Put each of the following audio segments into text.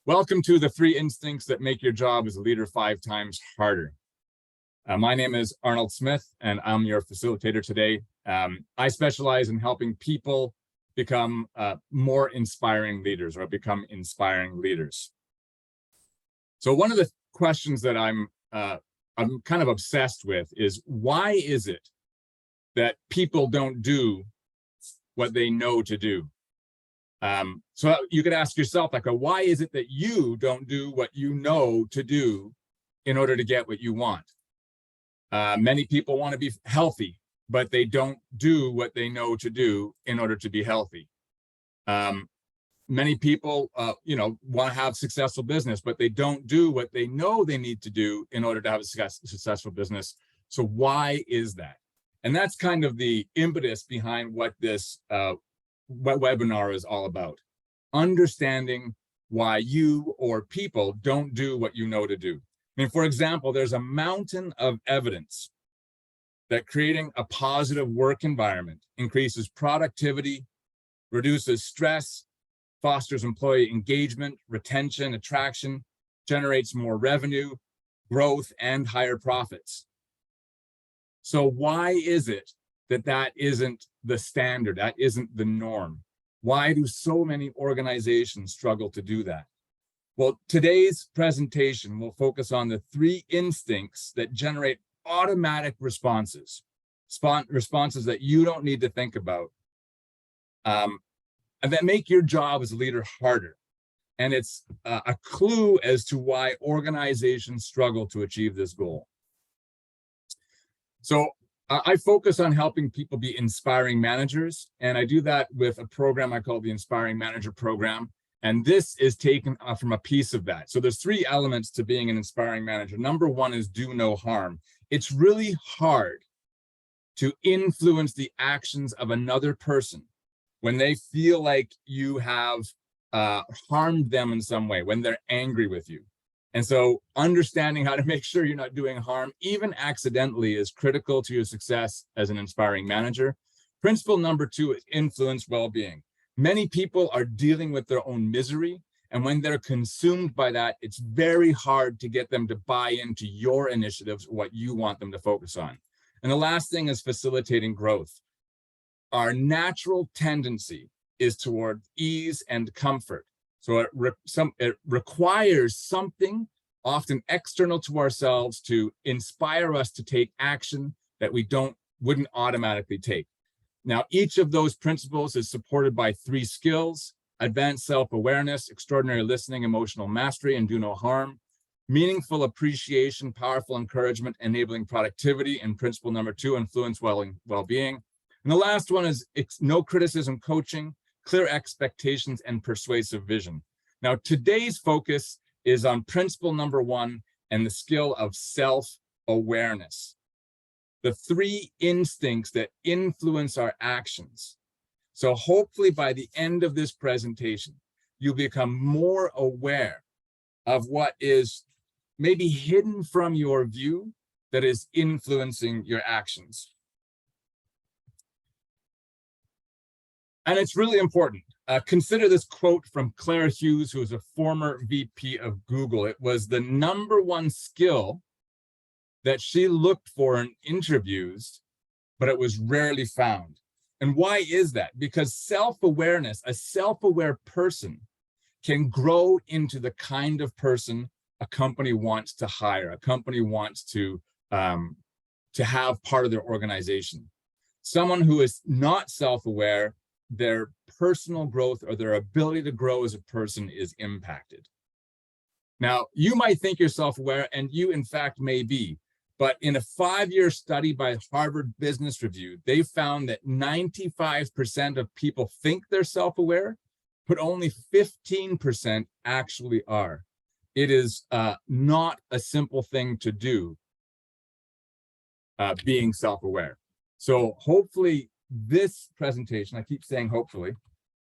Welcome to the 3 instincts that make your job as a leader 5 times harder. My name is Arnold Smith, and I'm your facilitator today. I specialize in helping people become more inspiring leaders, or become inspiring leaders. So one of the questions that I'm kind of obsessed with is, why is it that people don't do what they know to do? So you could ask yourself, like, why is it that you don't do what you know to do in order to get what you want? Many people want to be healthy, but they don't do what they know to do in order to be healthy. Many people, want to have successful business, but they don't do what they know they need to do in order to have a successful business. So why is that? And that's kind of the impetus behind what this webinar is all about. Understanding why you or people don't do what you know to do. I mean, for example, there's a mountain of evidence that creating a positive work environment increases productivity, reduces stress, fosters employee engagement, retention, attraction, generates more revenue, growth, and higher profits. So why is it that that isn't the standard, that isn't the norm? Why do so many organizations struggle to do that? Well, today's presentation will focus on the 3 instincts that generate automatic responses, responses that you don't need to think about, and that make your job as a leader harder. And it's a clue as to why organizations struggle to achieve this goal. So I focus on helping people be inspiring managers, and I do that with a program I call the Inspiring Manager Program. And this is taken from a piece of that. So there's 3 elements to being an inspiring manager. Number 1 is do no harm. It's really hard to influence the actions of another person when they feel like you have harmed them in some way, when they're angry with you. And so understanding how to make sure you're not doing harm, even accidentally, is critical to your success as an inspiring manager. Principle number 2 is influence well-being. Many people are dealing with their own misery, and when they're consumed by that, it's very hard to get them to buy into your initiatives, what you want them to focus on. And the last thing is facilitating growth. Our natural tendency is toward ease and comfort. So it requires something, often external to ourselves, to inspire us to take action that we wouldn't automatically take. Now, each of those principles is supported by 3 skills: advanced self-awareness, extraordinary listening, emotional mastery, and do no harm; meaningful appreciation, powerful encouragement, enabling productivity, and principle number 2, influence well-being. And the last one is no criticism coaching, clear expectations, and persuasive vision. Now, today's focus is on principle number 1 and the skill of self-awareness, the 3 instincts that influence our actions. So hopefully by the end of this presentation, you'll become more aware of what is maybe hidden from your view that is influencing your actions. And it's really important. Consider this quote from Claire Hughes, who is a former VP of Google. It was the number 1 skill that she looked for in interviews, but it was rarely found. And why is that? Because self-awareness, a self-aware person, can grow into the kind of person a company wants to hire, a company wants to have part of their organization. Someone who is not self-aware, their personal growth or their ability to grow as a person is impacted. Now, you might think you're self-aware, and you in fact may be, but in a 5-year study by Harvard Business Review, they found that 95% of people think they're self-aware, but only 15% actually are. It is not a simple thing to do, being self-aware. So hopefully this presentation, I keep saying hopefully,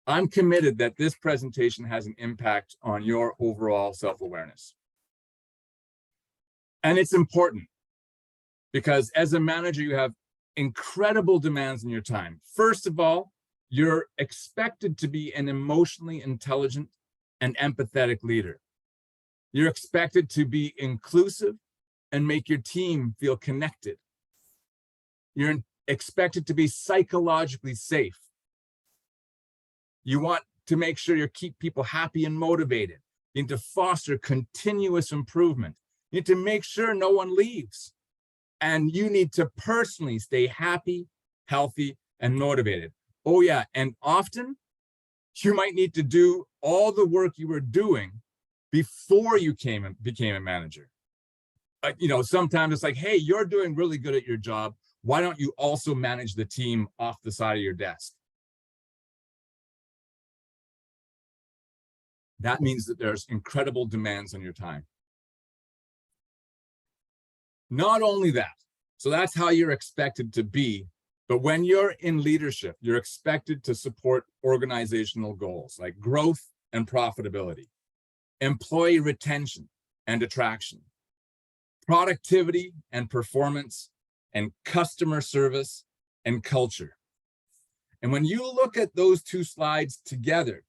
I'm committed that this presentation has an impact on your overall self-awareness. And it's important because as a manager, you have incredible demands in your time. First of all, you're expected to be an emotionally intelligent and empathetic leader. You're expected to be inclusive and make your team feel connected. You're expected to be psychologically safe. You want to make sure you keep people happy and motivated. You need to foster continuous improvement. You need to make sure no one leaves. And you need to personally stay happy, healthy, and motivated. Oh yeah, and often you might need to do all the work you were doing before you became a manager. Sometimes it's like, hey, you're doing really good at your job. Why don't you also manage the team off the side of your desk? That means that there's incredible demands on your time. Not only that, so that's how you're expected to be, but when you're in leadership, you're expected to support organizational goals like growth and profitability, employee retention and attraction, productivity and performance, and customer service and culture. And when you look at those two slides together,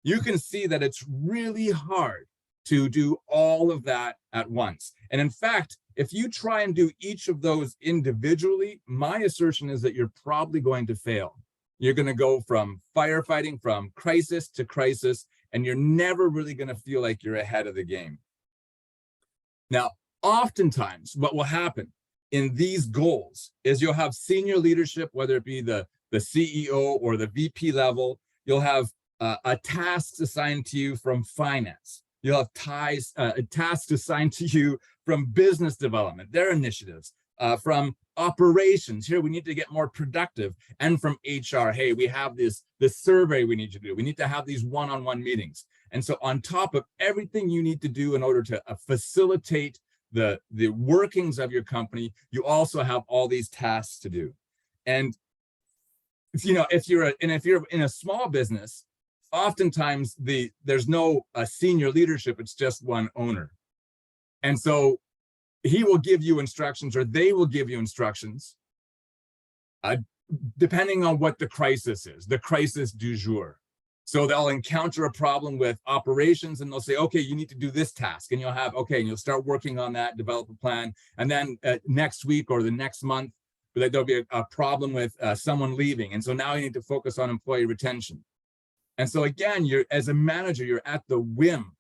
you can see that it's really hard to do all of that at once. And in fact, if you try and do each of those individually, my assertion is that you're probably going to fail. You're going to go from firefighting, from crisis to crisis, and you're never really going to feel like you're ahead of the game. Now, oftentimes, what will happen in these goals is you'll have senior leadership, whether it be the CEO or the VP level. You'll have a task assigned to you from finance. You'll have tasks assigned to you from business development, their initiatives, from operations. Here, we need to get more productive. And from HR, hey, we have this survey we need to do. We need to have these one-on-one meetings. And so on top of everything you need to do in order to facilitate the workings of your company, you also have all these tasks to do. And if you're in a small business, oftentimes there's no senior leadership, it's just one owner. And so he will give you instructions, or they will give you instructions, depending on what the crisis is, the crisis du jour. So they'll encounter a problem with operations and they'll say, okay, you need to do this task. And you'll have, okay, and you'll start working on that, develop a plan. And then next week or the next month, there'll be a problem with someone leaving. And so now you need to focus on employee retention. And so again, as a manager, you're at the whim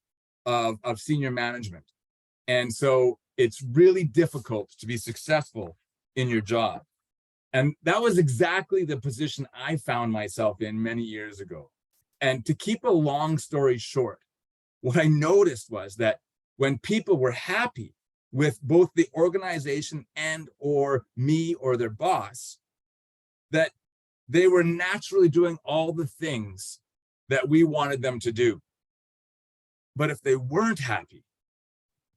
of senior management. And so it's really difficult to be successful in your job. And that was exactly the position I found myself in many years ago. And to keep a long story short, what I noticed was that when people were happy with both the organization and or me or their boss, that they were naturally doing all the things that we wanted them to do. But if they weren't happy,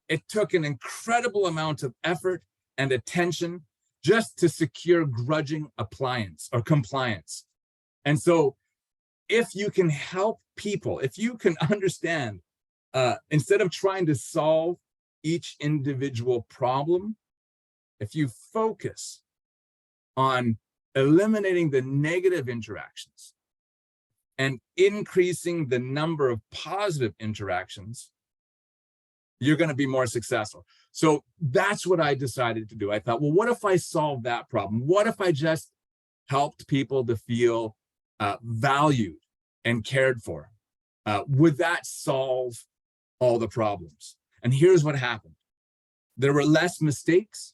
it took an incredible amount of effort and attention just to secure grudging compliance. And so if you can help people, if you can understand, instead of trying to solve each individual problem, if you focus on eliminating the negative interactions and increasing the number of positive interactions, you're going to be more successful. So that's what I decided to do. I thought, well, what if I solved that problem? What if I just helped people to feel valued and cared for? Would that solve all the problems? And here's what happened. There were less mistakes.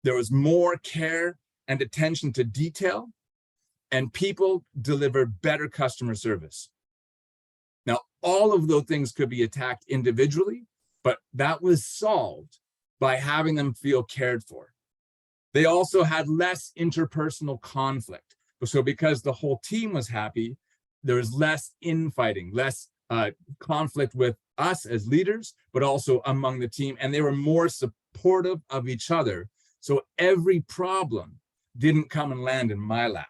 There was more care and attention to detail, and people delivered better customer service. Now, all of those things could be attacked individually, but that was solved by having them feel cared for. They also had less interpersonal conflict. So because the whole team was happy, there was less infighting, less conflict with us as leaders, but also among the team. And they were more supportive of each other. So every problem didn't come and land in my lap.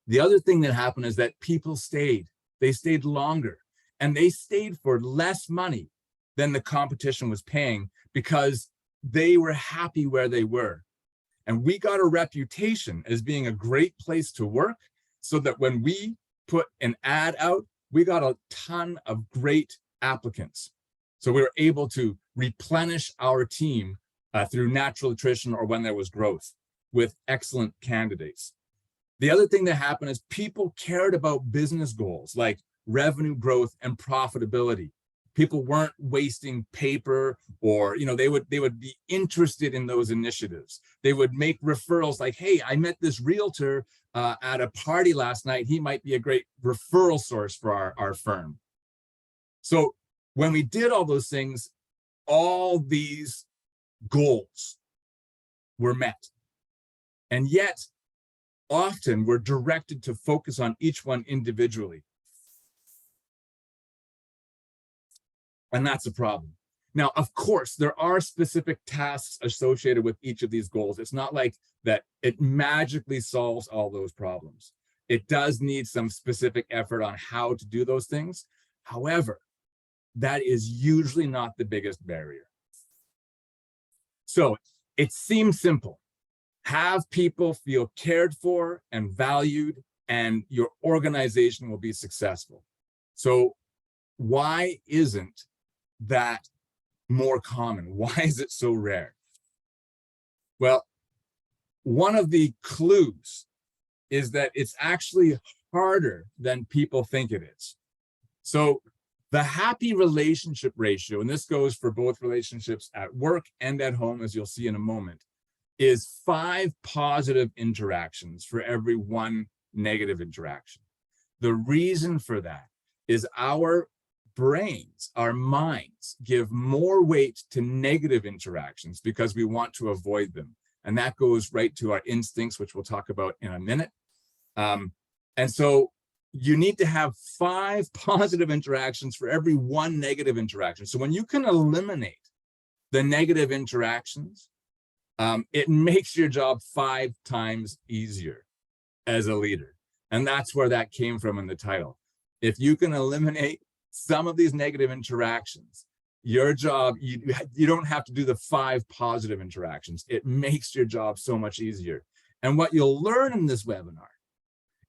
The other thing that happened is that people stayed. They stayed longer, and they stayed for less money than the competition was paying because they were happy where they were. And we got a reputation as being a great place to work, so that when we put an ad out we got a ton of great applicants. So we were able to replenish our team through natural attrition or when there was growth with excellent candidates. The other thing that happened is people cared about business goals like revenue growth and profitability. People weren't wasting paper, or they would be interested in those initiatives. They would make referrals like, hey, I met this realtor at a party last night. He might be a great referral source for our firm. So when we did all those things, all these goals were met. And yet, often we're directed to focus on each one individually. And that's a problem. Now, of course, there are specific tasks associated with each of these goals. It's not like that it magically solves all those problems. It does need some specific effort on how to do those things. However, that is usually not the biggest barrier. So it seems simple. Have people feel cared for and valued, and your organization will be successful. So why isn't that more common? Why is it so rare? Well, one of the clues is that it's actually harder than people think it is. So the happy relationship ratio, and this goes for both relationships at work and at home, as you'll see in a moment, is 5 positive interactions for every 1 negative interaction. The reason for that is our brains, our minds, give more weight to negative interactions because we want to avoid them. And that goes right to our instincts, which we'll talk about in a minute. And so you need to have 5 positive interactions for every 1 negative interaction. So when you can eliminate the negative interactions, it makes your job 5 times easier as a leader. And that's where that came from in the title. If you can eliminate some of these negative interactions, your job, you don't have to do the 5 positive interactions. It makes your job so much easier. And what you'll learn in this webinar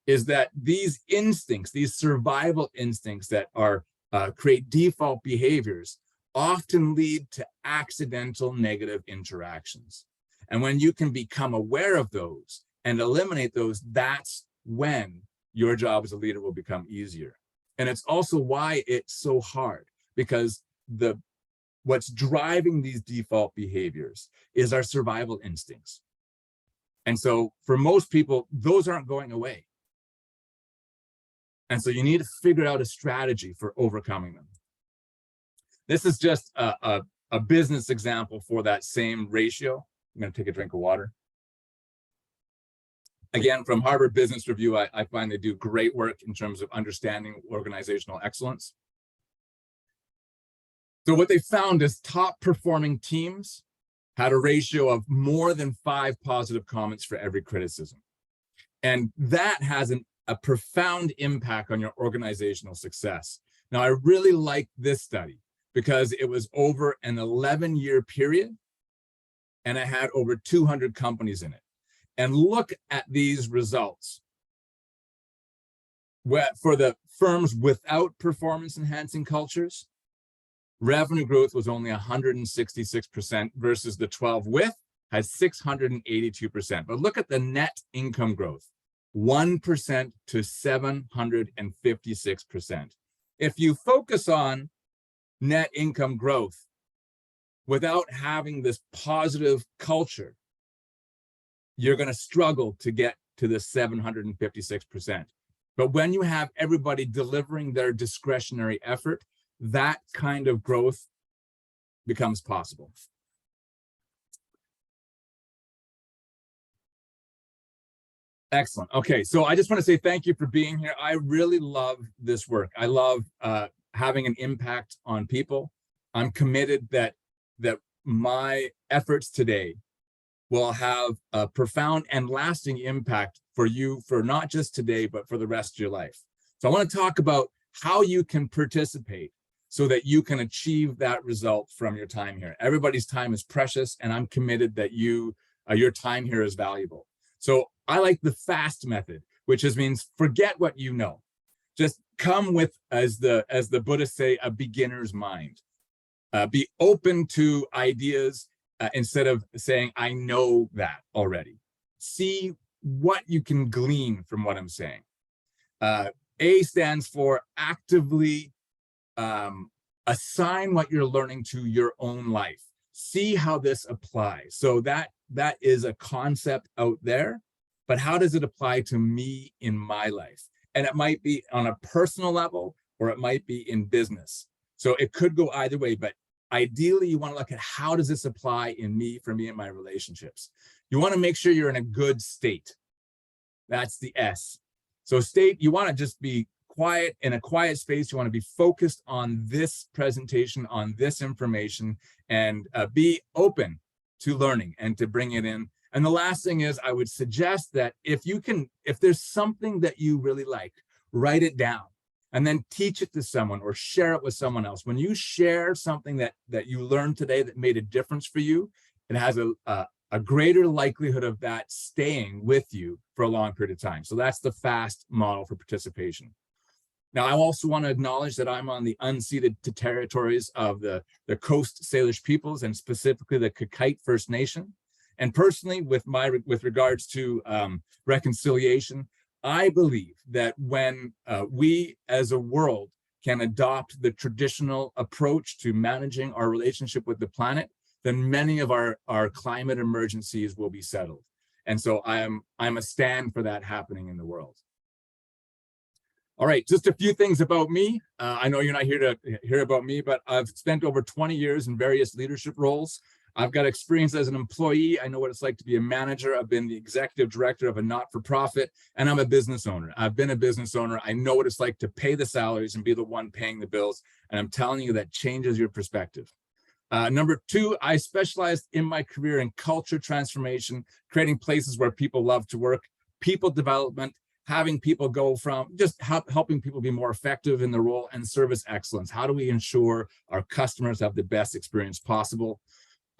is that these instincts, these survival instincts that are create default behaviors, often lead to accidental negative interactions. And when you can become aware of those and eliminate those, that's when your job as a leader will become easier. And it's also why it's so hard, because what's driving these default behaviors is our survival instincts. And so for most people, those aren't going away. And so you need to figure out a strategy for overcoming them. This is just a business example for that same ratio. I'm going to take a drink of water. Again, from Harvard Business Review, I find they do great work in terms of understanding organizational excellence. So what they found is top performing teams had a ratio of more than 5 positive comments for every criticism. And that has a profound impact on your organizational success. Now, I really like this study because it was over an 11-year period and it had over 200 companies in it. And look at these results. For the firms without performance-enhancing cultures, revenue growth was only 166% versus the 12 with had 682%. But look at the net income growth, 1% to 756%. If you focus on net income growth without having this positive culture, you're going to struggle to get to the 756%. But when you have everybody delivering their discretionary effort, that kind of growth becomes possible. Excellent. Okay, so I just want to say thank you for being here. I really love this work. I love having an impact on people. I'm committed that my efforts today will have a profound and lasting impact for you, for not just today, but for the rest of your life. So I want to talk about how you can participate so that you can achieve that result from your time here. Everybody's time is precious, and I'm committed that your time here is valuable. So I like the FAST method, which means forget what you know. Just come with, as the Buddhists say, a beginner's mind. Be open to ideas instead of saying, I know that already. See what you can glean from what I'm saying. A stands for actively assign what you're learning to your own life. See how this applies. So that is a concept out there, but how does it apply to me in my life? And it might be on a personal level, or it might be in business. So it could go either way, but ideally you want to look at how does this apply for me and my relationships. You want to make sure you're in a good state. That's the S. So state, you want to just be quiet, in a quiet space. You want to be focused on this presentation, on this information, and be open to learning and to bring it in. And the last thing is, I would suggest that if there's something that you really like, write it down and then teach it to someone or share it with someone else. When you share something that you learned today that made a difference for you, it has a greater likelihood of that staying with you for a long period of time. So that's the FAST model for participation. Now, I also want to acknowledge that I'm on the unceded territories of the Coast Salish peoples, and specifically the Kakite First Nation. And personally, with regards to reconciliation, I believe that when we as a world can adopt the traditional approach to managing our relationship with the planet, then many of our climate emergencies will be settled. And so I'm a stand for that happening in the world. All right, just a few things about me. I know you're not here to hear about me, but I've spent over 20 years in various leadership roles. I've got experience as an employee. I know what it's like to be a manager. I've been the executive director of a not-for-profit, and I'm a business owner. I've been a business owner. I know what it's like to pay the salaries and be the one paying the bills. And I'm telling you, that changes your perspective. Number two, I specialized in my career in culture transformation, creating places where people love to work, people development, having people go from just helping people be more effective in the role, and service excellence. How do we ensure our customers have the best experience possible?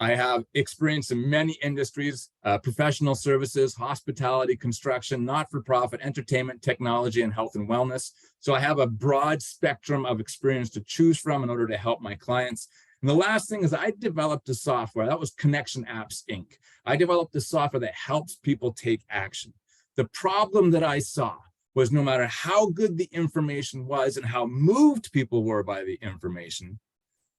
I have experience in many industries, professional services, hospitality, construction, not-for-profit, entertainment, technology, and health and wellness. So I have a broad spectrum of experience to choose from in order to help my clients. And the last thing is, I developed a software. That was Connection Apps, Inc. I developed a software that helps people take action. The problem that I saw was, no matter how good the information was and how moved people were by the information,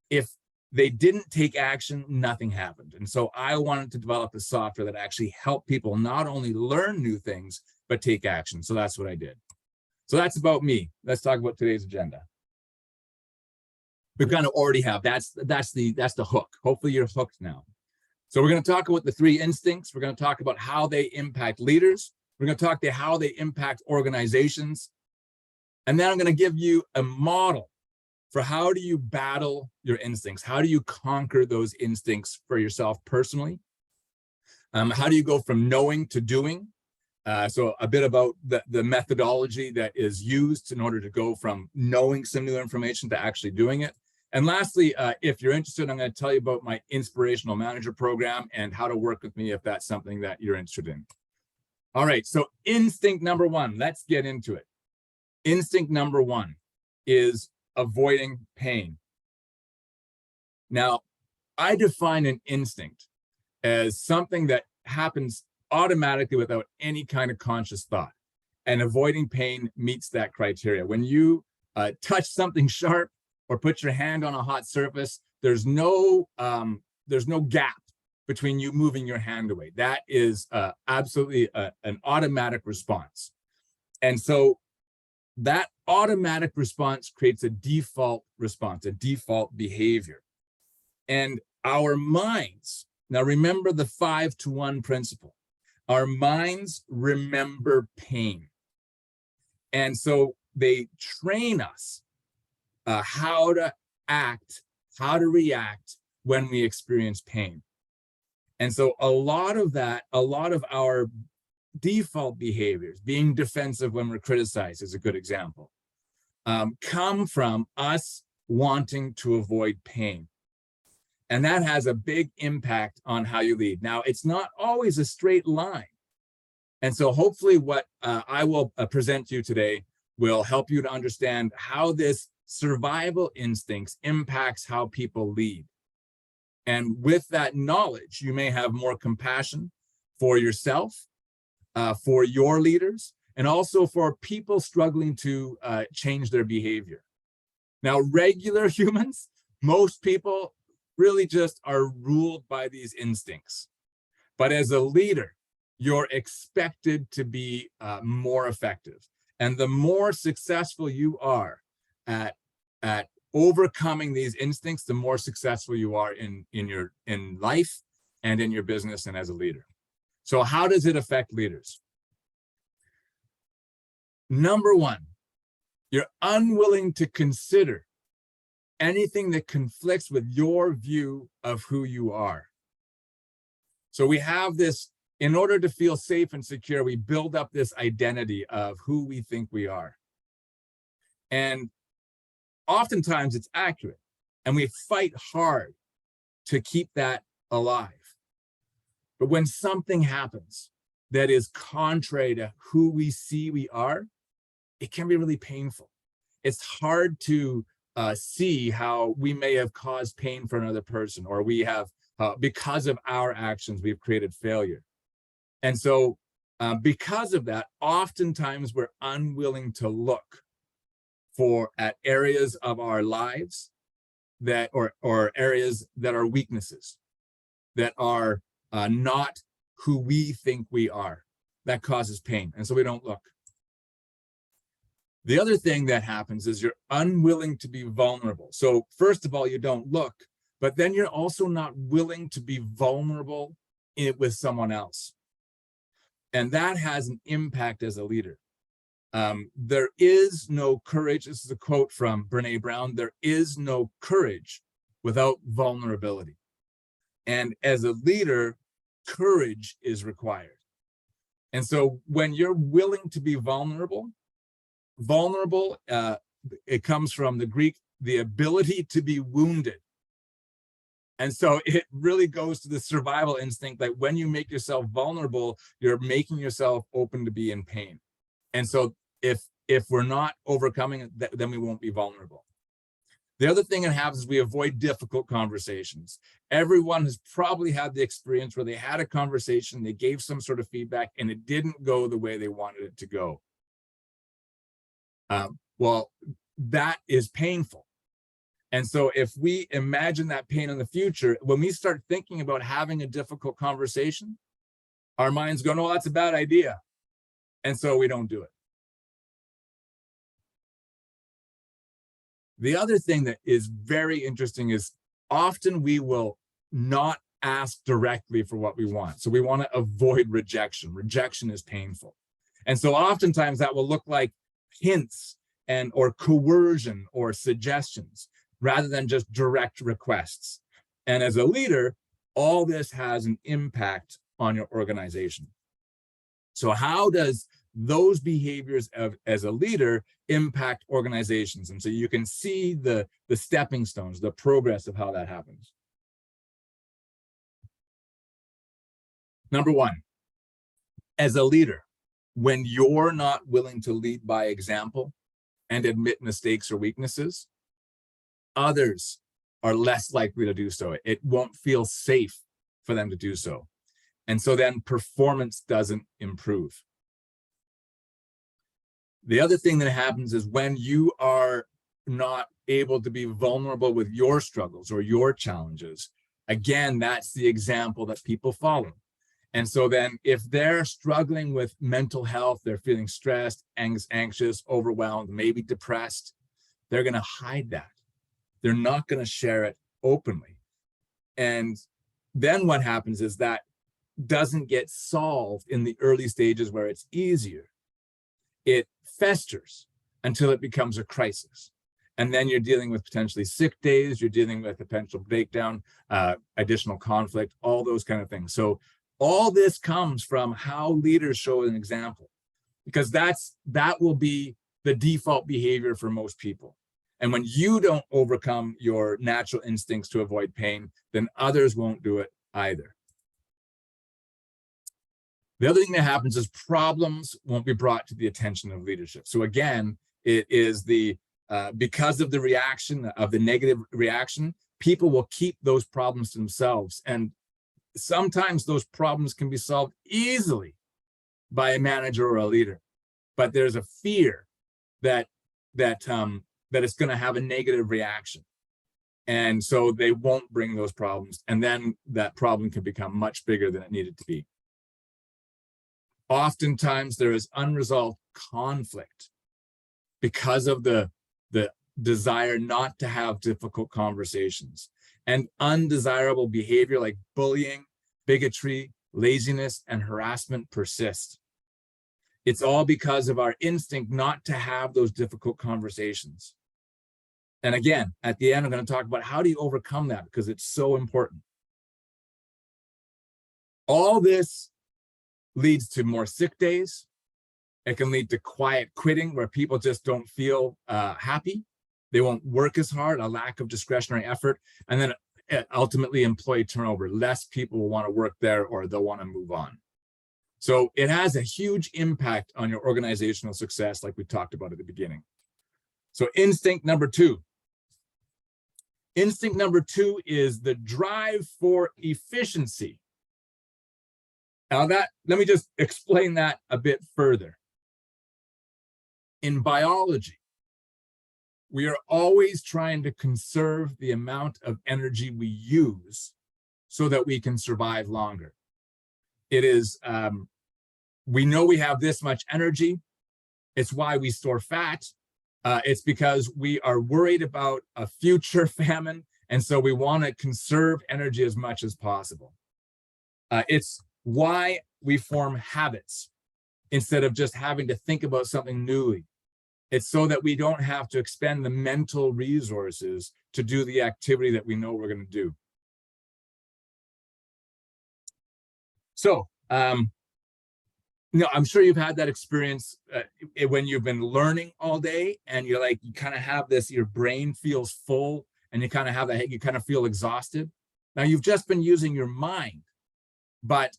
if they didn't take action, nothing happened. And so I wanted to develop a software that actually helped people not only learn new things, but take action. So that's what I did. So that's about me. Let's talk about today's agenda. We kind of already have, that's the hook. Hopefully you're hooked now. So we're going to talk about the 3 instincts. We're going to talk about how they impact leaders. We're going to talk about how they impact organizations. And then I'm going to give you a model for how do you battle your instincts? How do you conquer those instincts for yourself personally? How do you go from knowing to doing? So a bit about the methodology that is used in order to go from knowing some new information to actually doing it. And lastly, if you're interested, I'm going to tell you about my inspirational manager program and how to work with me if that's something that you're interested in. All right, so instinct number 1, let's get into it. Instinct number 1 is avoiding pain. Now, I define an instinct as something that happens automatically without any kind of conscious thought, and avoiding pain meets that criteria. When you touch something sharp or put your hand on a hot surface, there's no gap between you moving your hand away. That is absolutely an automatic response. And so that automatic response creates a default response, a default behavior. And our minds, now remember the 5-to-1 principle, our minds remember pain. And so they train us how to act, how to react when we experience pain. And so a lot of our default behaviors, being defensive when we're criticized is a good example, come from us wanting to avoid pain. And that has a big impact on how you lead. Now, it's not always a straight line. And so hopefully what I will present to you today will help you to understand how this survival instincts impacts how people lead. And with that knowledge, you may have more compassion for yourself, for your leaders, and also for people struggling to change their behavior. Now, regular humans, most people really just are ruled by these instincts. But as a leader, you're expected to be more effective. And the more successful you are at overcoming these instincts, the more successful you are in life and in your business and as a leader. So how does it affect leaders? Number one, you're unwilling to consider anything that conflicts with your view of who you are. So we have this, in order to feel safe and secure, we build up this identity of who we think we are. And oftentimes it's accurate, and we fight hard to keep that alive. But when something happens that is contrary to who we see we are, it can be really painful. It's hard to see how we may have caused pain for another person, or we have, because of our actions, we've created failure. And so because of that, oftentimes we're unwilling to look at areas of our lives that, or areas that are weaknesses, that are not who we think we are. That causes pain, and so we don't look. The other thing that happens is you're unwilling to be vulnerable. So first of all, you don't look, but then you're also not willing to be vulnerable with someone else. And that has an impact as a leader. There is no courage. This is a quote from Brene Brown. There is no courage without vulnerability. And as a leader, courage is required. And so when you're willing to be vulnerable, it comes from the Greek, the ability to be wounded. And so it really goes to the survival instinct that when you make yourself vulnerable, you're making yourself open to be in pain. And so if we're not overcoming it, then we won't be vulnerable. The other thing that happens is we avoid difficult conversations. Everyone has probably had the experience where they had a conversation, they gave some sort of feedback, and it didn't go the way they wanted it to go. Well, that is painful. And so if we imagine that pain in the future, when we start thinking about having a difficult conversation, our minds go, no, that's a bad idea. And so we don't do it. The other thing that is very interesting is often we will not ask directly for what we want. So we want to avoid rejection. Rejection is painful. And so oftentimes that will look like hints or coercion or suggestions rather than just direct requests. And as a leader, all this has an impact on your organization. So how does those behaviors as a leader impact organizations? And so you can see the stepping stones, the progress of how that happens. Number one, as a leader, when you're not willing to lead by example and admit mistakes or weaknesses, others are less likely to do so. It won't feel safe for them to do so. And so then performance doesn't improve. The other thing that happens is when you are not able to be vulnerable with your struggles or your challenges, again, that's the example that people follow. And so then if they're struggling with mental health, they're feeling stressed, anxious, overwhelmed, maybe depressed, they're going to hide that. They're not going to share it openly. And then what happens is that doesn't get solved in the early stages where it's easier. It festers until it becomes a crisis. And then you're dealing with potentially sick days, you're dealing with potential breakdown, additional conflict, all those kind of things. So all this comes from how leaders show an example, because that will be the default behavior for most people. And when you don't overcome your natural instincts to avoid pain, then others won't do it either. The other thing that happens is problems won't be brought to the attention of leadership. So again, It is because of the reaction, of the negative reaction, people will keep those problems to themselves. And sometimes those problems can be solved easily by a manager or a leader, but there's a fear that it's going to have a negative reaction, and so they won't bring those problems, and then that problem can become much bigger than it needed to be. Oftentimes there is unresolved conflict because of the desire not to have difficult conversations, and undesirable behavior like bullying, bigotry, laziness, and harassment persist. It's all because of our instinct not to have those difficult conversations. And again, at the end, I'm going to talk about how do you overcome that, because it's so important. All this leads to more sick days. It can lead to quiet quitting, where people just don't feel happy. They won't work as hard, a lack of discretionary effort, and then ultimately employee turnover. Less people will want to work there, or they'll want to move on. So it has a huge impact on your organizational success, like we talked about at the beginning. So instinct number two. Instinct number two is the drive for efficiency. Now let me just explain that a bit further. In biology, we are always trying to conserve the amount of energy we use so that we can survive longer. It is, we know we have this much energy. It's why we store fat. It's because we are worried about a future famine, and so we want to conserve energy as much as possible. It's why we form habits instead of just having to think about something newly. It's so that we don't have to expend the mental resources to do the activity that we know we're going to do. So, I'm sure you've had that experience when you've been learning all day, and you're like, you kind of have this, your brain feels full, and you kind of have that, you kind of feel exhausted. Now you've just been using your mind, but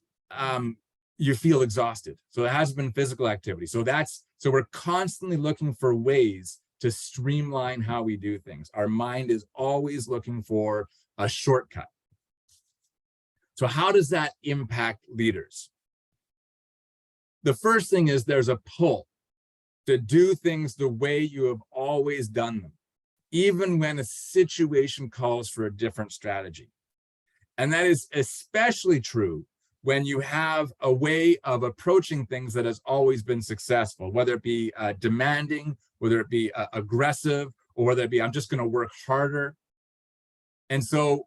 you feel exhausted. So it hasn't been physical activity. So we're constantly looking for ways to streamline how we do things. Our mind is always looking for a shortcut. So how does that impact leaders? The first thing is there's a pull to do things the way you have always done them, even when a situation calls for a different strategy. And that is especially true when you have a way of approaching things that has always been successful, whether it be demanding, whether it be aggressive, or whether it be, I'm just going to work harder. And so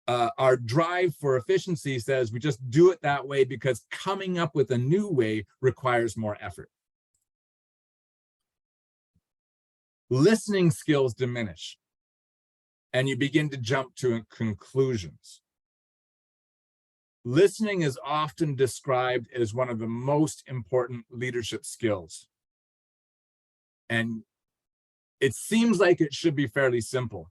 our drive for efficiency says we just do it that way because coming up with a new way requires more effort. Listening skills diminish, and you begin to jump to conclusions. Listening is often described as one of the most important leadership skills. And it seems like it should be fairly simple,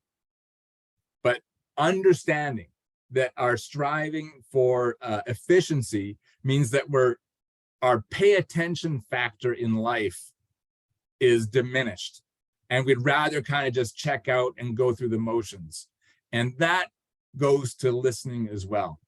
but understanding that our striving for efficiency means that our pay attention factor in life is diminished, and we'd rather kind of just check out and go through the motions. And that goes to listening as well.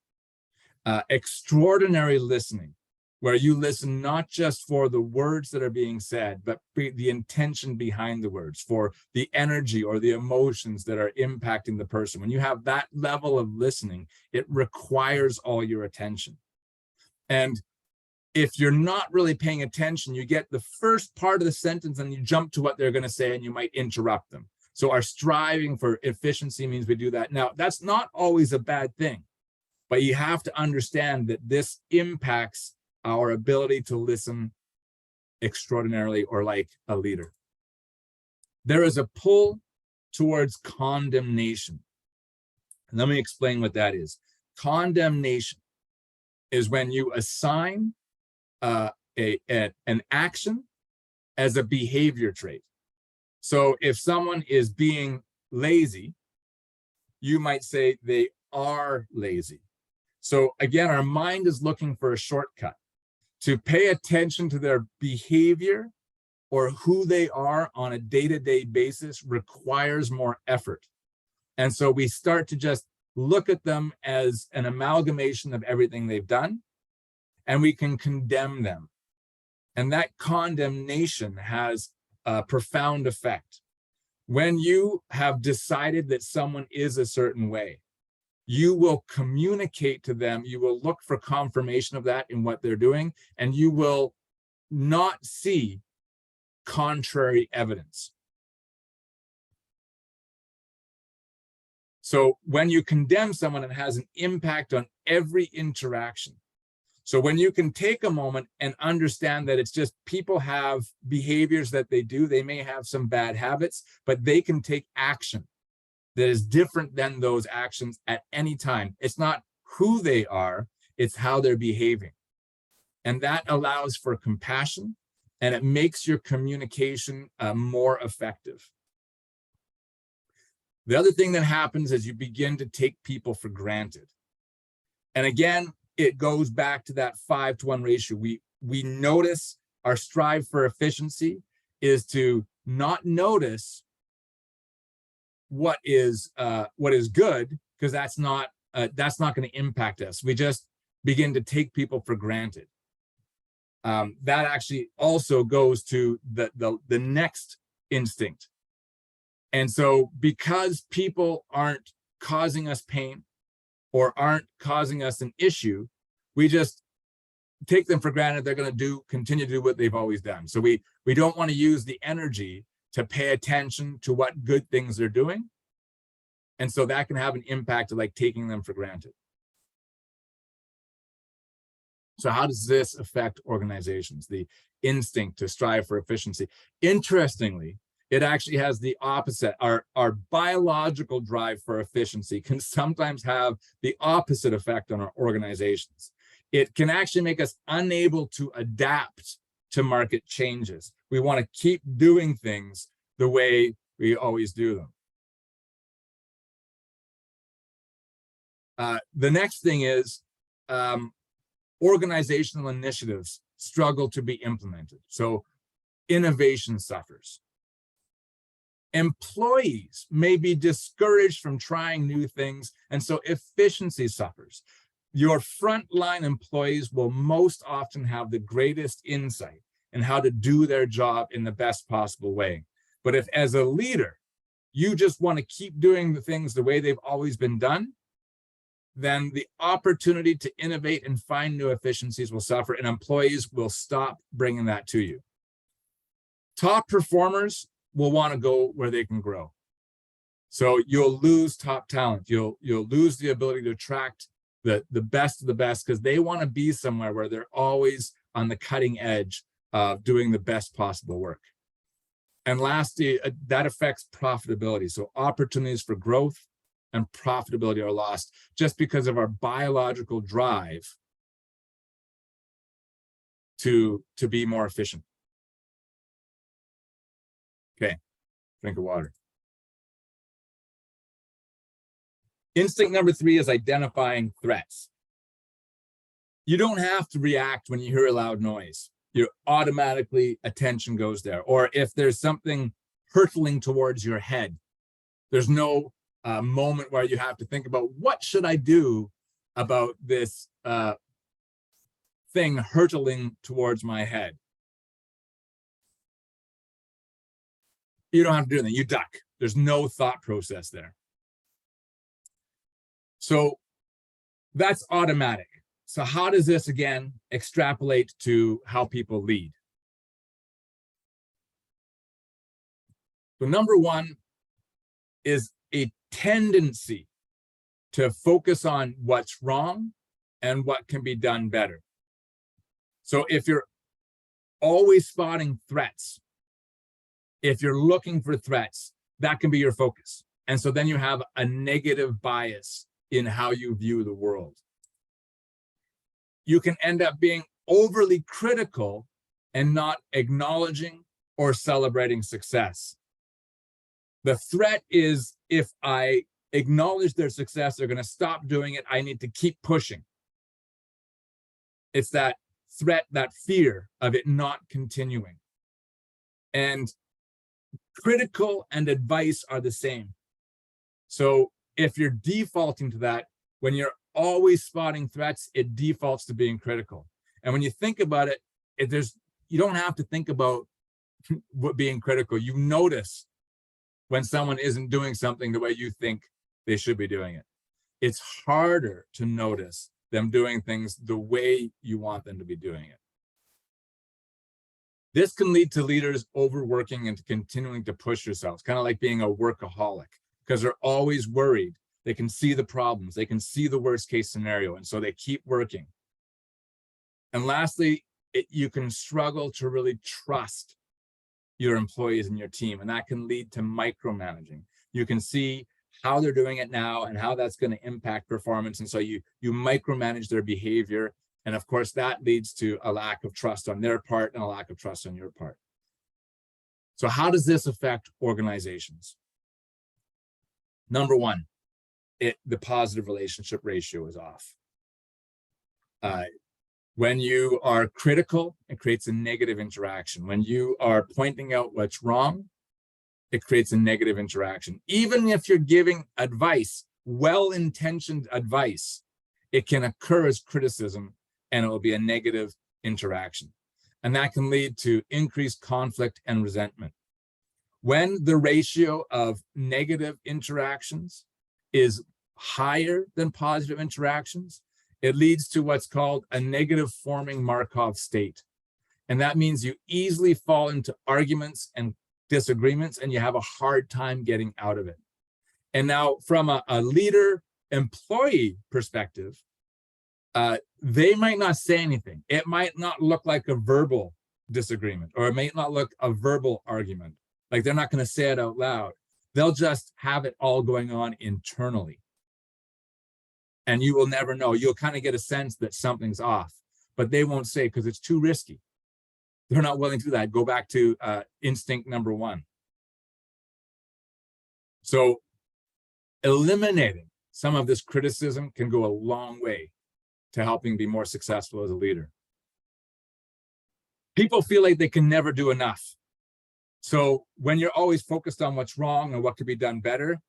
Extraordinary listening, where you listen not just for the words that are being said, but the intention behind the words, for the energy or the emotions that are impacting the person. When you have that level of listening, it requires all your attention. And if you're not really paying attention, you get the first part of the sentence and you jump to what they're going to say, and you might interrupt them. So our striving for efficiency means we do that. Now, that's not always a bad thing, but you have to understand that this impacts our ability to listen extraordinarily or like a leader. There is a pull towards condemnation. Let me explain what that is. Condemnation is when you assign an action as a behavior trait. So if someone is being lazy, you might say they are lazy. So again, our mind is looking for a shortcut to pay attention to their behavior or who they are on a day-to-day basis requires more effort. And so we start to just look at them as an amalgamation of everything they've done, and we can condemn them. And that condemnation has a profound effect. When you have decided that someone is a certain way, you will communicate to them, you will look for confirmation of that in what they're doing, and you will not see contrary evidence. So when you condemn someone, it has an impact on every interaction. So when you can take a moment and understand that it's just people have behaviors that they do, they may have some bad habits, but they can take action that is different than those actions at any time. It's not who they are, it's how they're behaving. And that allows for compassion, and it makes your communication more effective. The other thing that happens is you begin to take people for granted. And again, it goes back to that 5-to-1 ratio. We notice our strive for efficiency is to not notice what is good, because that's not going to impact us. We just begin to take people for granted. That actually also goes to the next instinct. And so because people aren't causing us pain or aren't causing us an issue, we just take them for granted. They're going to continue to do what they've always done. So we don't want to use the energy to pay attention to what good things they're doing. And so that can have an impact of like taking them for granted. So how does this affect organizations? The instinct to strive for efficiency. Interestingly, it actually has the opposite. Our biological drive for efficiency can sometimes have the opposite effect on our organizations. It can actually make us unable to adapt to market changes. We want to keep doing things the way we always do them. The next thing is organizational initiatives struggle to be implemented. So innovation suffers. Employees may be discouraged from trying new things, and so efficiency suffers. Your frontline employees will most often have the greatest insight in how to do their job in the best possible way. But if as a leader, you just want to keep doing the things the way they've always been done, then the opportunity to innovate and find new efficiencies will suffer, and employees will stop bringing that to you. Top performers will want to go where they can grow. So you'll lose top talent. You'll lose the ability to attract the best of the best, because they want to be somewhere where they're always on the cutting edge of doing the best possible work. And lastly, that affects profitability. So opportunities for growth and profitability are lost just because of our biological drive to be more efficient. Okay, drink of water. Instinct number 3 is identifying threats. You don't have to react when you hear a loud noise. Your automatically attention goes there. Or if there's something hurtling towards your head, there's no moment where you have to think about, what should I do about this thing hurtling towards my head? You don't have to do that. You duck. There's no thought process there. So that's automatic. So how does this, again, extrapolate to how people lead? So number 1 is a tendency to focus on what's wrong and what can be done better. So if you're always spotting threats, if you're looking for threats, that can be your focus. And so then you have a negative bias in how you view the world. You can end up being overly critical and not acknowledging or celebrating success. The threat is, if I acknowledge their success, they're going to stop doing it. I need to keep pushing. It's that threat, that fear of it not continuing. And critical and advice are the same. So if you're defaulting to that, when you're always spotting threats, it defaults to being critical. And when you think about it, you don't have to think about what being critical. You notice when someone isn't doing something the way you think they should be doing it. It's harder to notice them doing things the way you want them to be doing it. This can lead to leaders overworking and continuing to push yourselves, kind of like being a workaholic, because they're always worried. They can see the problems, they can see the worst case scenario, and so they keep working. And lastly, you can struggle to really trust your employees and your team, and that can lead to micromanaging. You can see how they're doing it now and how that's going to impact performance, and so you micromanage their behavior. And of course, that leads to a lack of trust on their part and a lack of trust on your part. So how does this affect organizations? Number one, the positive relationship ratio is off. When you are critical, it creates a negative interaction. When you are pointing out what's wrong, it creates a negative interaction. Even if you're giving advice, well-intentioned advice, it can occur as criticism, and it will be a negative interaction. And that can lead to increased conflict and resentment. When the ratio of negative interactions is higher than positive interactions, it leads to what's called a negative forming Markov state. And that means you easily fall into arguments and disagreements, and you have a hard time getting out of it. And now from a leader-employee perspective, they might not say anything. It might not look like a verbal disagreement, or it may not look a verbal argument. Like they're not going to say it out loud. They'll just have it all going on internally. And you will never know. You'll kind of get a sense that something's off, but they won't say because it's too risky. They're not willing to do that. Go back to instinct number one. So eliminating some of this criticism can go a long way to helping be more successful as a leader. People feel like they can never do enough. So when you're always focused on what's wrong and what could be done better,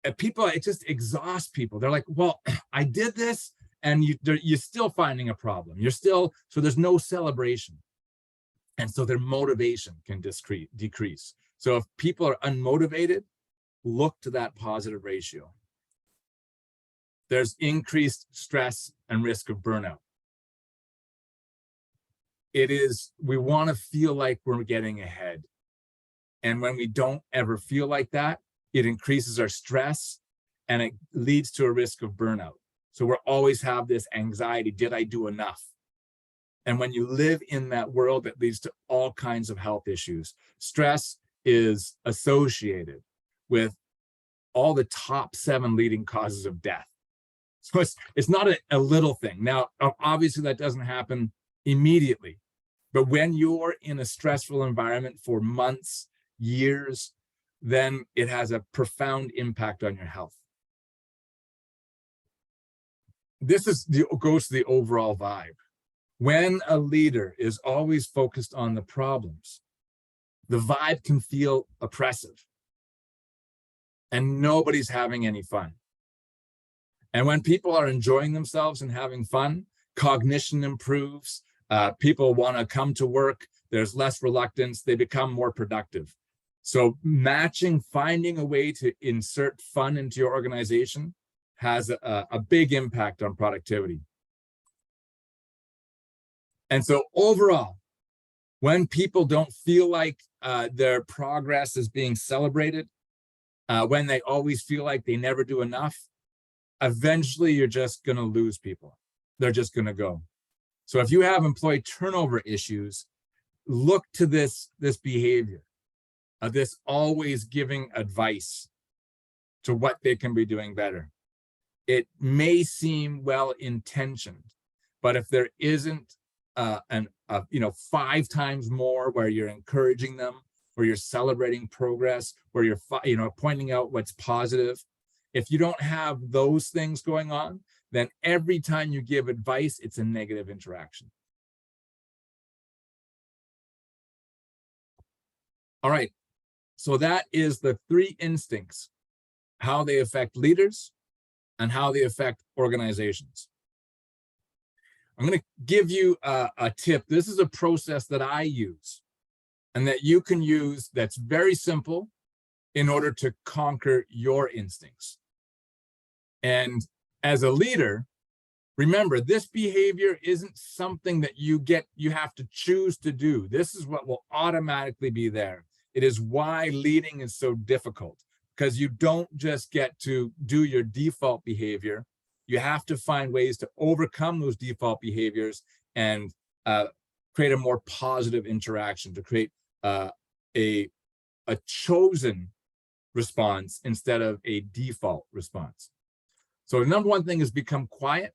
it just exhausts people. They're like, well, I did this, and you're still finding a problem. So there's no celebration. And so their motivation can decrease. So if people are unmotivated, look to that positive ratio. There's increased stress and risk of burnout. We want to feel like we're getting ahead. And when we don't ever feel like that, it increases our stress and it leads to a risk of burnout. So we'll always have this anxiety, did I do enough? And when you live in that world, it leads to all kinds of health issues. Stress is associated with all the top 7 leading causes of death. So it's not a little thing. Now, obviously that doesn't happen immediately, but when you're in a stressful environment for months, years, then it has a profound impact on your health. This goes to the overall vibe. When a leader is always focused on the problems, the vibe can feel oppressive and nobody's having any fun. And when people are enjoying themselves and having fun, cognition improves, people want to come to work, there's less reluctance, they become more productive. So finding a way to insert fun into your organization has a big impact on productivity. And so overall, when people don't feel like their progress is being celebrated, when they always feel like they never do enough, eventually you're just going to lose people. They're just going to go. So if you have employee turnover issues, look to this behavior, this always giving advice to what they can be doing better. It may seem well-intentioned, but if there isn't 5 times more where you're encouraging them, where you're celebrating progress, where you're pointing out what's positive, if you don't have those things going on, then every time you give advice, it's a negative interaction. All right. So that is the three instincts, how they affect leaders and how they affect organizations. I'm going to give you a tip. This is a process that I use and that you can use that's very simple in order to conquer your instincts. And as a leader, remember, this behavior isn't something that you have to choose to do. This is what will automatically be there. It is why leading is so difficult, because you don't just get to do your default behavior. You have to find ways to overcome those default behaviors and create a more positive interaction, to create a chosen response instead of a default response. So the number one thing is become quiet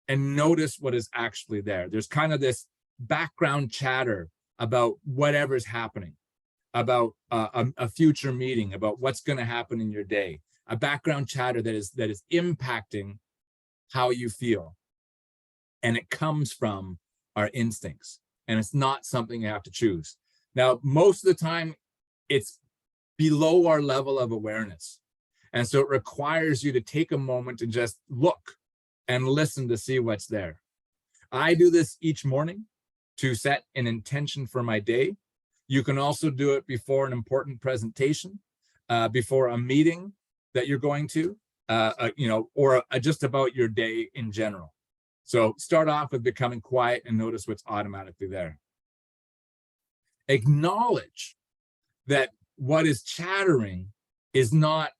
and notice what is actually there. There's kind of this background chatter about whatever's happening, about a future meeting, about what's going to happen in your day, a background chatter that is impacting how you feel. And it comes from our instincts, and it's not something you have to choose. Now, most of the time, it's below our level of awareness. And so it requires you to take a moment and just look and listen to see what's there. I do this each morning to set an intention for my day. You can also do it before an important presentation, before a meeting that you're going to, or just about your day in general. So start off with becoming quiet and notice what's automatically there. Acknowledge that what is chattering is not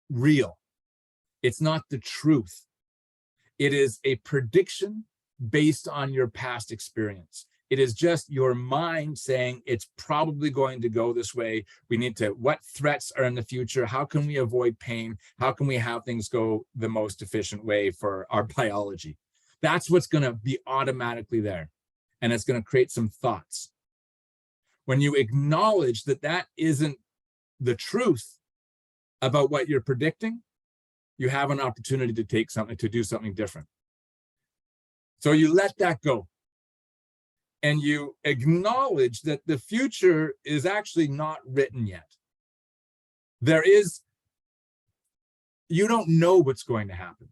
real. It's not the truth. It is a prediction based on your past experience. It is just your mind saying it's probably going to go this way. We need to, what threats are in the future? How can we avoid pain? How can we have things go the most efficient way for our biology? That's what's going to be automatically there. And it's going to create some thoughts. When you acknowledge that that isn't the truth about what you're predicting, you have an opportunity to do something different. So you let that go. And you acknowledge that the future is actually not written yet. You don't know what's going to happen.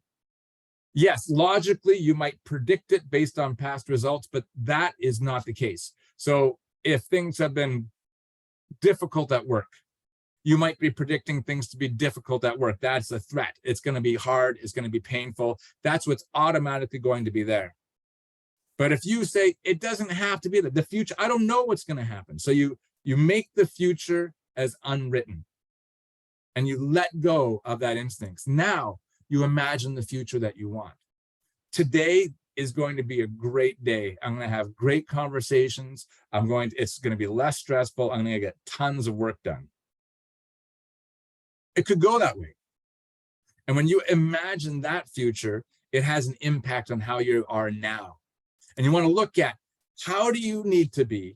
Yes, logically, you might predict it based on past results, but that is not the case. So if things have been difficult at work, you might be predicting things to be difficult at work. That's a threat. It's going to be hard. It's going to be painful. That's what's automatically going to be there. But if you say it doesn't have to be the future, I don't know what's going to happen. So you make the future as unwritten and you let go of that instincts. Now you imagine the future that you want. Today is going to be a great day. I'm going to have great conversations. It's going to be less stressful. I'm going to get tons of work done. It could go that way. And when you imagine that future, it has an impact on how you are now. And you want to look at, how do you need to be?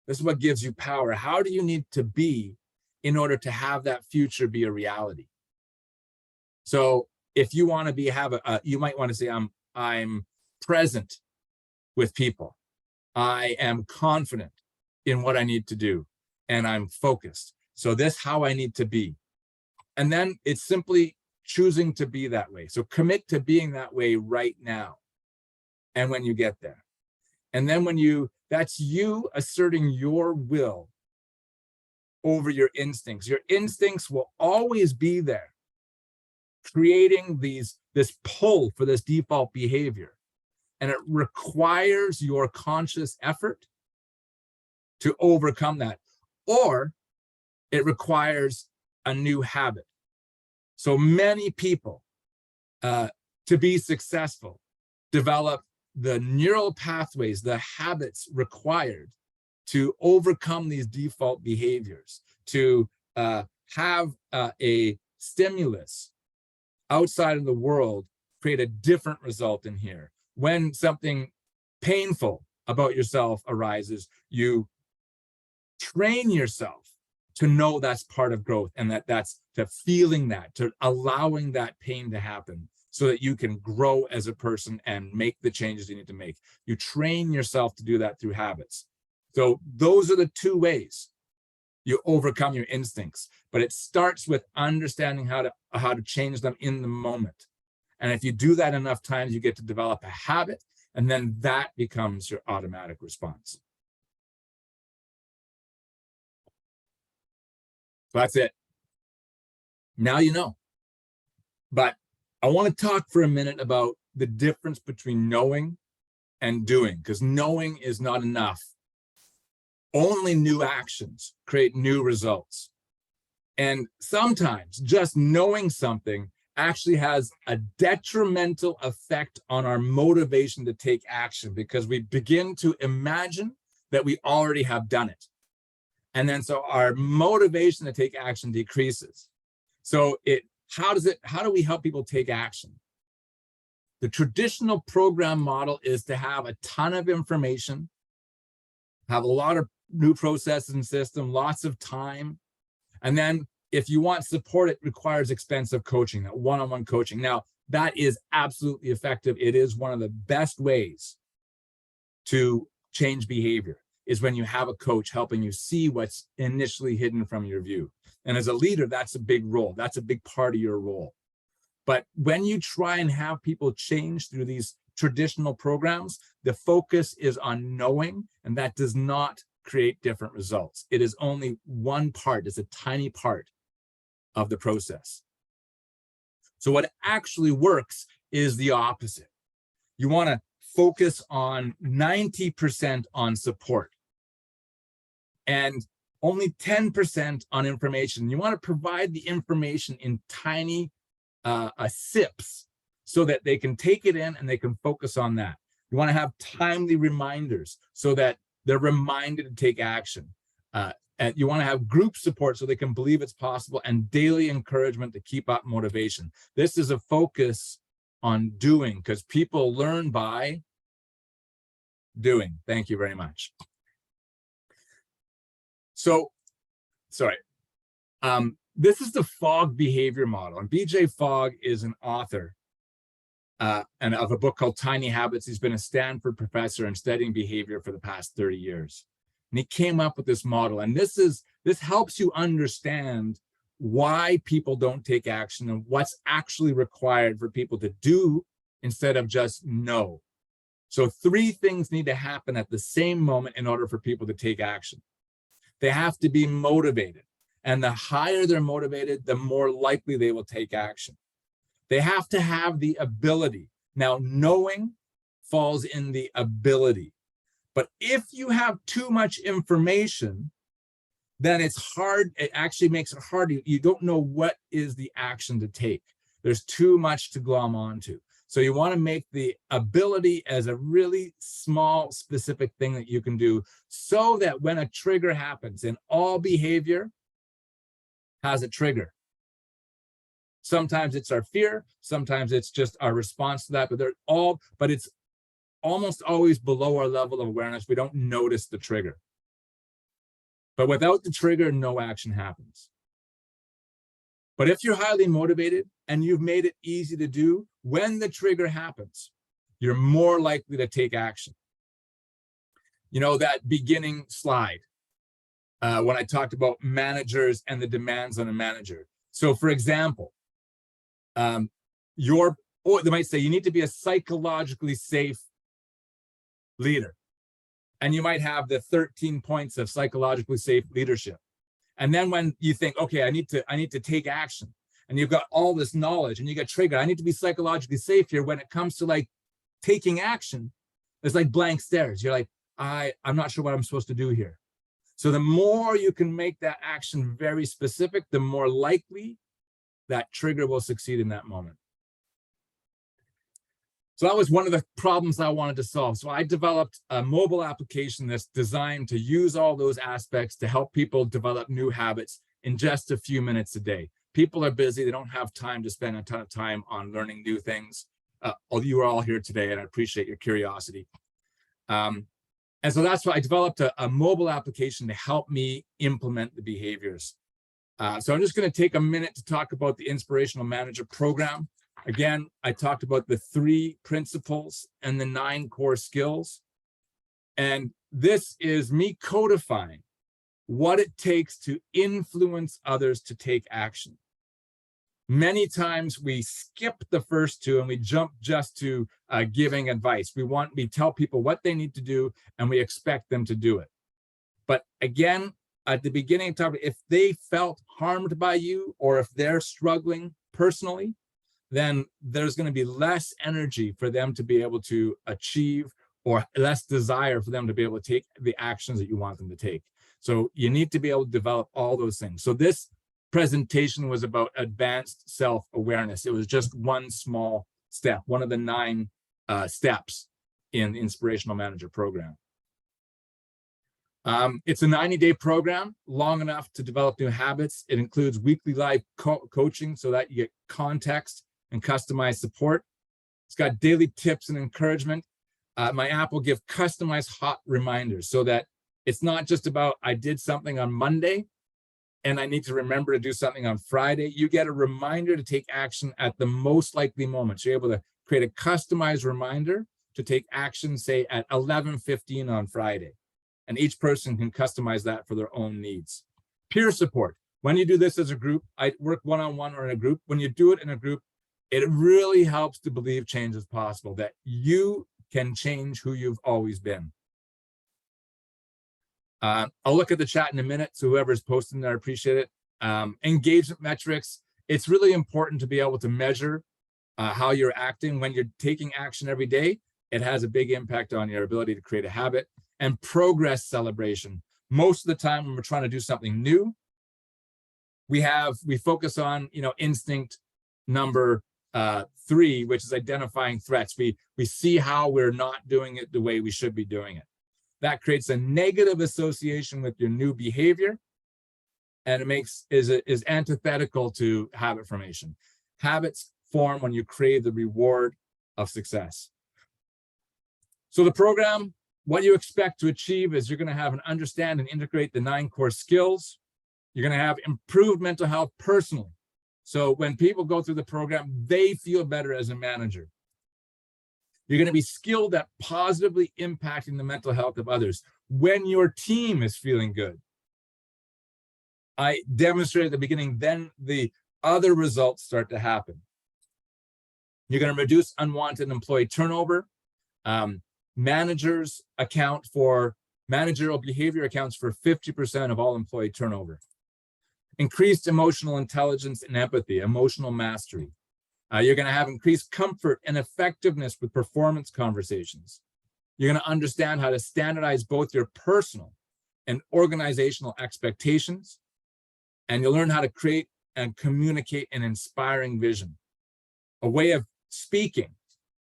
This is what gives you power. How do you need to be in order to have that future be a reality? So if you want to you might want to say, I'm present with people. I am confident in what I need to do, and I'm focused. So this is how I need to be. And then it's simply choosing to be that way. So commit to being that way right now. And when you get there. And then that's you asserting your will over your instincts. Your instincts will always be there, creating this pull for this default behavior. And it requires your conscious effort to overcome that. Or it requires a new habit. So many people, to be successful, develop the neural pathways, the habits required to overcome these default behaviors, to have a stimulus outside of the world create a different result in here. When something painful about yourself arises, you train yourself to know that's part of growth, and that's to feeling that, to allowing that pain to happen, so that you can grow as a person and make the changes you need to make. You train yourself to do that through habits. So those are the two ways you overcome your instincts, but it starts with understanding how to change them in the moment. And if you do that enough times, you get to develop a habit, and then that becomes your automatic response. So that's it. Now you know. But I want to talk for a minute about the difference between knowing and doing, because knowing is not enough. Only new actions create new results. And sometimes just knowing something actually has a detrimental effect on our motivation to take action, because we begin to imagine that we already have done it. And then so our motivation to take action decreases. So how do we help people take action? The traditional program model is to have a ton of information, have a lot of new processes and systems, lots of time. And then if you want support, it requires expensive coaching, that one-on-one coaching. Now, that is absolutely effective. It is one of the best ways to change behavior, is when you have a coach helping you see what's initially hidden from your view. And as a leader, that's a big role. That's a big part of your role. But when you try and have people change through these traditional programs, the focus is on knowing, and that does not create different results. It is only one part, it's a tiny part of the process. So what actually works is the opposite. You want to focus on 90% on support and only 10% on information. You want to provide the information in tiny sips so that they can take it in and they can focus on that. You want to have timely reminders so that they're reminded to take action. And you want to have group support so they can believe it's possible, and daily encouragement to keep up motivation. This is a focus on doing, because people learn by doing. Thank you very much. So, sorry. This is the Fogg behavior model, and BJ Fogg is an author and of a book called Tiny Habits. He's been a Stanford professor and studying behavior for the past 30 years. And he came up with this model, and this helps you understand why people don't take action and what's actually required for people to do instead of just know. So 3 things need to happen at the same moment in order for people to take action. They have to be motivated, and the higher they're motivated, the more likely they will take action. They have to have the ability. Now, knowing falls in the ability. But if you have too much information, then it's hard. It actually makes it hard. You don't know what is the action to take. There's too much to glom onto. So you want to make the ability as a really small, specific thing that you can do, so that when a trigger happens, and all behavior has a trigger. Sometimes it's our fear, sometimes it's just our response to that, but it's almost always below our level of awareness. We don't notice the trigger. But without the trigger, no action happens. But if you're highly motivated and you've made it easy to do, when the trigger happens, you're more likely to take action. You know, that beginning slide, when I talked about managers and the demands on a manager. So for example, they might say you need to be a psychologically safe leader. And you might have the 13 points of psychologically safe leadership. And then when you think, okay, I need to take action, and you've got all this knowledge and you get triggered, I need to be psychologically safe here. When it comes to like taking action, it's like blank stares. You're like, I'm not sure what I'm supposed to do here. So the more you can make that action very specific, the more likely that trigger will succeed in that moment. So that was one of the problems I wanted to solve. So I developed a mobile application that's designed to use all those aspects to help people develop new habits in just a few minutes a day. People are busy. They don't have time to spend a ton of time on learning new things. You are all here today, and I appreciate your curiosity. And so that's why I developed a mobile application to help me implement the behaviors. So I'm just going to take a minute to talk about the Inspirational Manager Program. Again, I talked about the 3 principles and the 9 core skills. And this is me codifying what it takes to influence others to take action. Many times we skip the first two and we jump just to giving advice. We tell people what they need to do and we expect them to do it. But again, at the beginning, if they felt harmed by you or if they're struggling personally, then there's going to be less energy for them to be able to achieve, or less desire for them to be able to take the actions that you want them to take. So you need to be able to develop all those things. So this presentation was about advanced self-awareness. It was just one small step, one of the 9 steps in the Inspirational Manager program. It's a 90-day program, long enough to develop new habits. It includes weekly live coaching so that you get context and customized support. It's got daily tips and encouragement. My app will give customized hot reminders so that it's not just about I did something on Monday and I need to remember to do something on Friday. You get a reminder to take action at the most likely moment. So you're able to create a customized reminder to take action, say at 11:15 on Friday. And each person can customize that for their own needs. Peer support. When you do this as a group, I work one-on-one or in a group. When you do it in a group, it really helps to believe change is possible, that you can change who you've always been. I'll look at the chat in a minute, so whoever's posting there, I appreciate it. Engagement metrics. It's really important to be able to measure how you're acting. When you're taking action every day, it has a big impact on your ability to create a habit. And progress celebration. Most of the time when we're trying to do something new, we focus on, instinct number 3, which is identifying threats. We see how we're not doing it the way we should be doing it. That creates a negative association with your new behavior, and it is antithetical to habit formation. Habits form when you crave the reward of success. So the program, what you expect to achieve is you're going to have an understand and integrate the 9 core skills. You're going to have improved mental health personally. So when people go through the program, they feel better as a manager. You're going to be skilled at positively impacting the mental health of others when your team is feeling good. I demonstrated at the beginning, then the other results start to happen. You're going to reduce unwanted employee turnover. Managerial behavior accounts for 50% of all employee turnover. Increased emotional intelligence and empathy, emotional mastery. You're going to have increased comfort and effectiveness with performance conversations. You're going to understand how to standardize both your personal and organizational expectations. And you'll learn how to create and communicate an inspiring vision, a way of speaking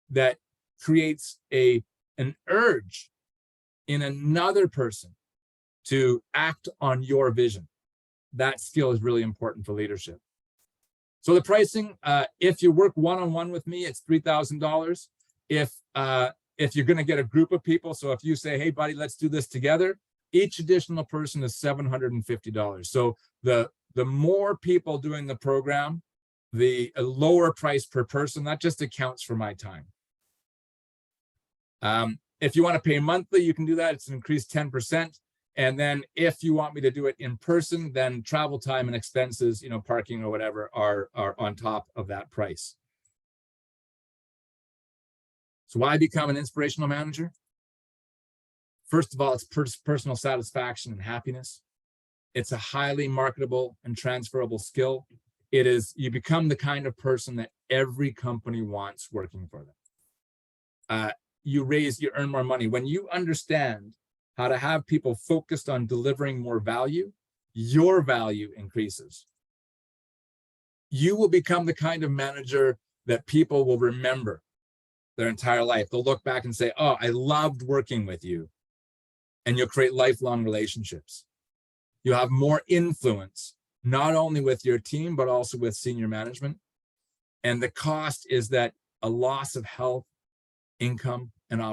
that creates an urge in another person to act on your vision. That skill is really important for leadership. So the pricing, if you work one-on-one with me, it's $3,000. If you're going to get a group of people, so if you say, hey, buddy, let's do this together, each additional person is $750. So the more people doing the program, the lower price per person. That just accounts for my time. If you want to pay monthly, you can do that. It's an increased 10%. And then if you want me to do it in person, then travel time and expenses, parking or whatever are on top of that price. So why become an inspirational manager? First of all, it's personal satisfaction and happiness. It's a highly marketable and transferable skill. You become the kind of person that every company wants working for them. You earn more money. When you understand how to have people focused on delivering more value, your value increases. You will become the kind of manager that people will remember their entire life. They'll look back and say, oh, I loved working with you. And you'll create lifelong relationships. You'll have more influence, not only with your team, but also with senior management. And the cost is that a loss of health, income,